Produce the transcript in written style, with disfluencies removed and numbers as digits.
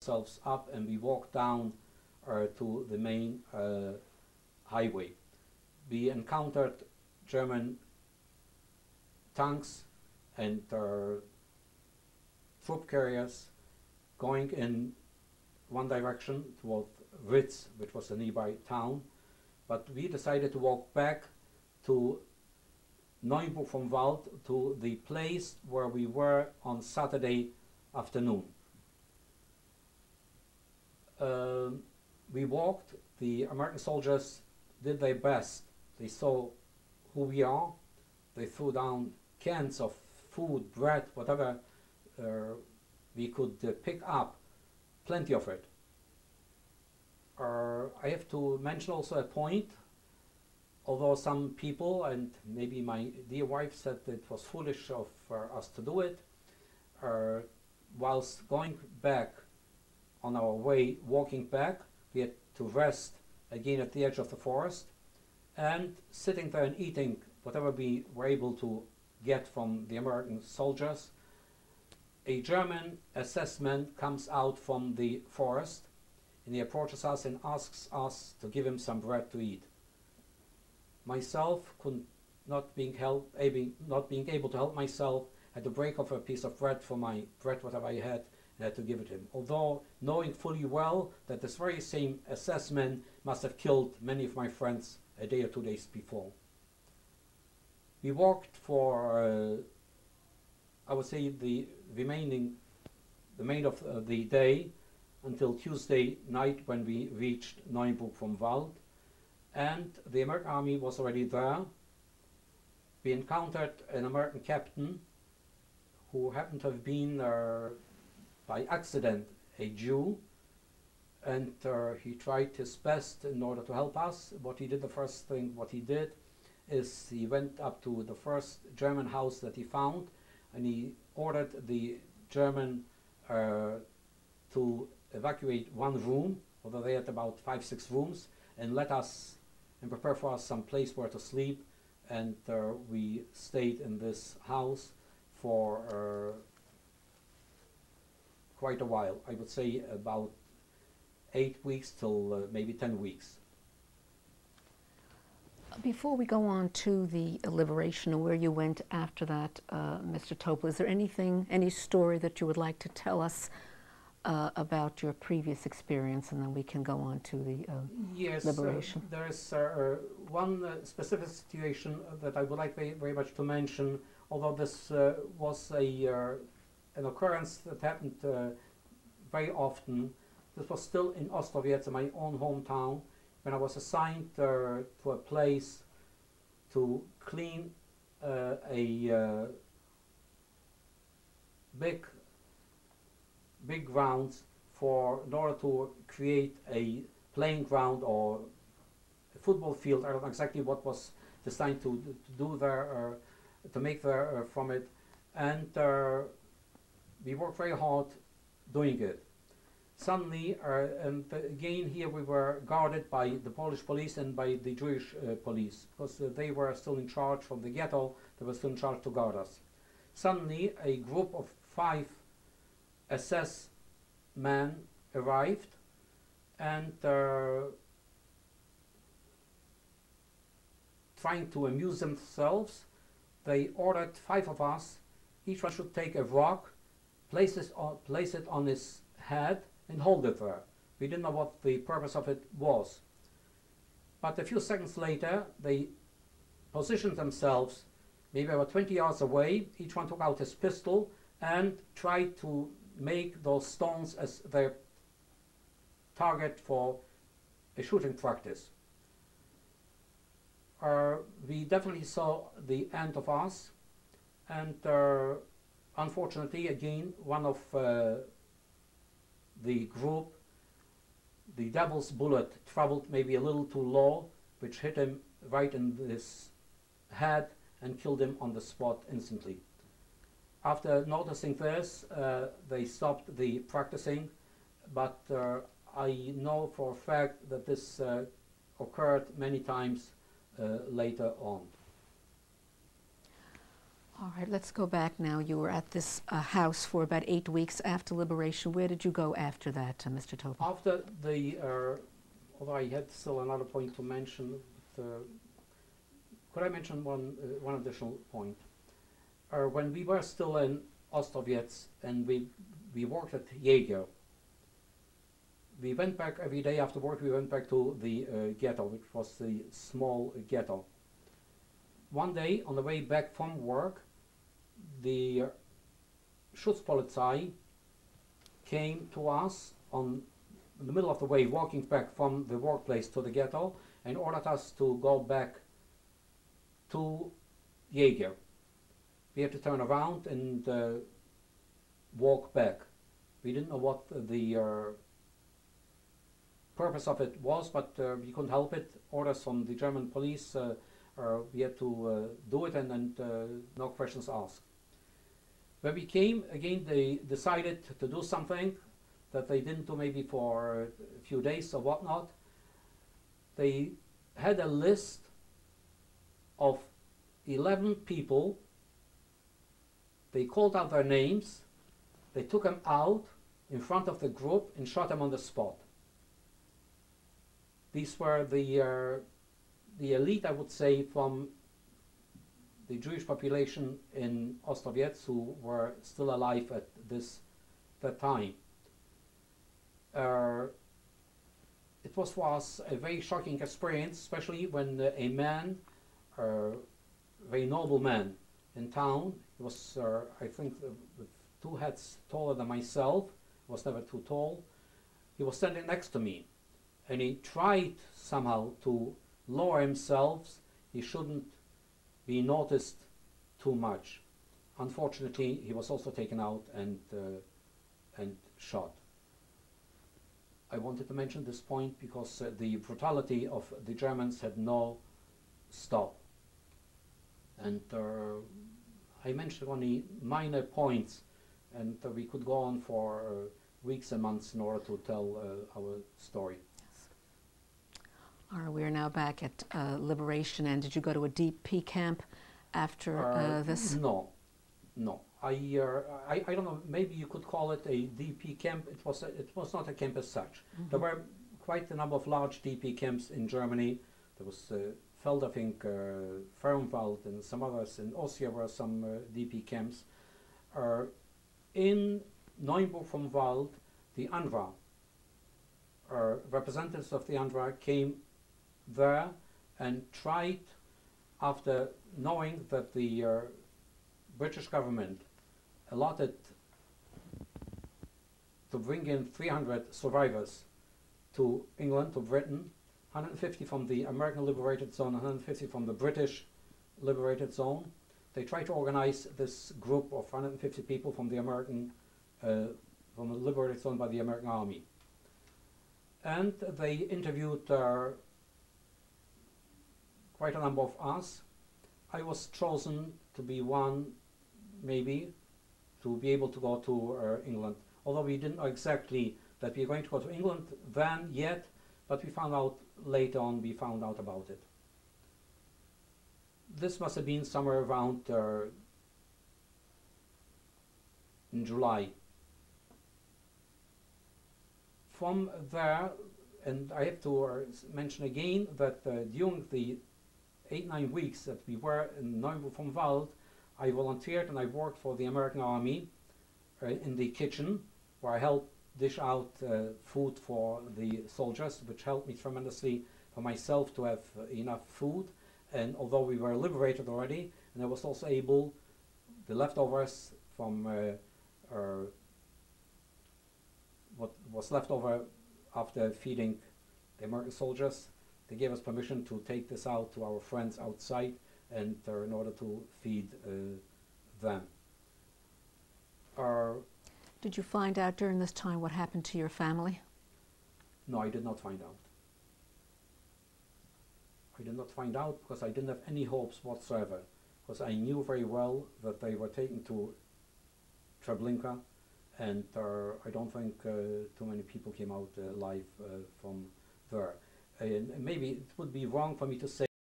ourselves up and we walked down to the main highway. We encountered German tanks and troop carriers going in one direction toward Ritz, which was a nearby town, but we decided to walk back to Neuburg vom Wald, to the place where we were on Saturday afternoon. We walked. The American soldiers did their best. They saw who we are. They threw down cans of food, bread, whatever we could pick up, plenty of it. I have to mention also a point. Although some people, and maybe my dear wife, said it was foolish of us to do it, whilst going back on our way, walking back, we had to rest again at the edge of the forest, and sitting there and eating whatever we were able to get from the American soldiers, a German SS man comes out from the forest, and he approaches us and asks us to give him some bread to eat. Myself, not being able to help myself, had to break off a piece of bread for my bread, whatever I had, and had to give it him. Although knowing fully well that this very same SS man must have killed many of my friends a day or 2 days before. We walked for, I would say, the remainder of the day until Tuesday night when we reached Neuburg vom Wald. And the American army was already there. We encountered an American captain who happened to have been, by accident, a Jew, and he tried his best in order to help us. What he did is he went up to the first German house that he found, and he ordered the German to evacuate one room, although they had about 5-6 rooms, and let us and prepare for us some place where to sleep, and we stayed in this house for quite a while. I would say about 8 weeks till maybe 10 weeks. Before we go on to the liberation and where you went after that, Mr. Topel, is there any story that you would like to tell us about your previous experience, and then we can go on to the liberation? Yes, there is one specific situation that I would like very much to mention, although this was an occurrence that happened very often. This was still in Ostrowiec, in my own hometown, when I was assigned to a place to clean a big grounds in order to create a playing ground or a football field. I don't know exactly what was designed to do there, to make there from it, and we worked very hard doing it. Suddenly, and again here we were guarded by the Polish police and by the Jewish police, because they were still in charge from the ghetto. They were still in charge to guard us. Suddenly, a group of 5 SS men arrived, and trying to amuse themselves, they ordered 5 of us. Each one should take a rock, place it on his head, and hold it there. We didn't know what the purpose of it was. But a few seconds later, they positioned themselves maybe about 20 yards away. Each one took out his pistol and tried to make those stones as their target for a shooting practice. We definitely saw the end of us, and unfortunately, again, one of the group, the devil's bullet, traveled maybe a little too low, which hit him right in his head and killed him on the spot instantly. After noticing this, they stopped the practicing, but I know for a fact that this occurred many times later on. All right, let's go back now. You were at this house for about 8 weeks after liberation. Where did you go after that, Mr. Topel? After the, although I had still another point to mention, could I mention one additional point? When we were still in Ostrowiec and we worked at Jaeger, we went back every day after work. We went back to the ghetto, which was the small ghetto. One day, on the way back from work, the Schutzpolizei came to us in the middle of the way, walking back from the workplace to the ghetto, and ordered us to go back to Jaeger. We had to turn around and walk back. We didn't know what the purpose of it was, but we couldn't help it. Orders from the German police, we had to do it, and no questions asked. When we came, again, they decided to do something that they didn't do maybe for a few days or whatnot. They had a list of 11 people. They called out their names. They took them out in front of the group and shot them on the spot. These were the elite, I would say, from the Jewish population in Ostrowiec who were still alive at that time. It was for us a very shocking experience, especially when a man, a very noble man in town, he was, I think, with 2 heads taller than myself, he was never too tall, he was standing next to me, and he tried somehow to lower himself. He shouldn't be noticed too much. Unfortunately, he was also taken out and shot. I wanted to mention this point because the brutality of the Germans had no stop. And I mentioned only minor points, and we could go on for weeks and months in order to tell our story. All right, we are now back at Liberation, and did you go to a DP camp after this? No. I don't know, maybe you could call it a DP camp. It was not a camp as such. Mm-hmm. There were quite a number of large DP camps in Germany. There was Feld, I think, Fernwald, and some others. In Austria were some DP camps. In Neuenburg vom Wald, the UNRWA, representatives of the UNRWA came there and tried, after knowing that the British government allotted to bring in 300 survivors to England, to Britain, 150 from the American liberated zone, 150 from the British liberated zone. They tried to organize this group of 150 people from the American, from the liberated zone by the American army. And they interviewed quite a number of us. I was chosen to be one, maybe, to be able to go to England. Although we didn't know exactly that we were going to go to England then yet, but we found out later on, we found out about it. This must have been somewhere around in July. From there, and I have to mention again that during the 8-9 weeks that we were in Neuenburg vom Wald, I volunteered and I worked for the American Army in the kitchen, where I helped dish out food for the soldiers, which helped me tremendously for myself to have enough food. And although we were liberated already, and I was also able, the leftovers from what was left over after feeding the American soldiers, they gave us permission to take this out to our friends outside, and in order to feed them. Did you find out during this time what happened to your family? No, I did not find out. I did not find out because I didn't have any hopes whatsoever, because I knew very well that they were taken to Treblinka, and I don't think too many people came out alive from there. And maybe it would be wrong for me to say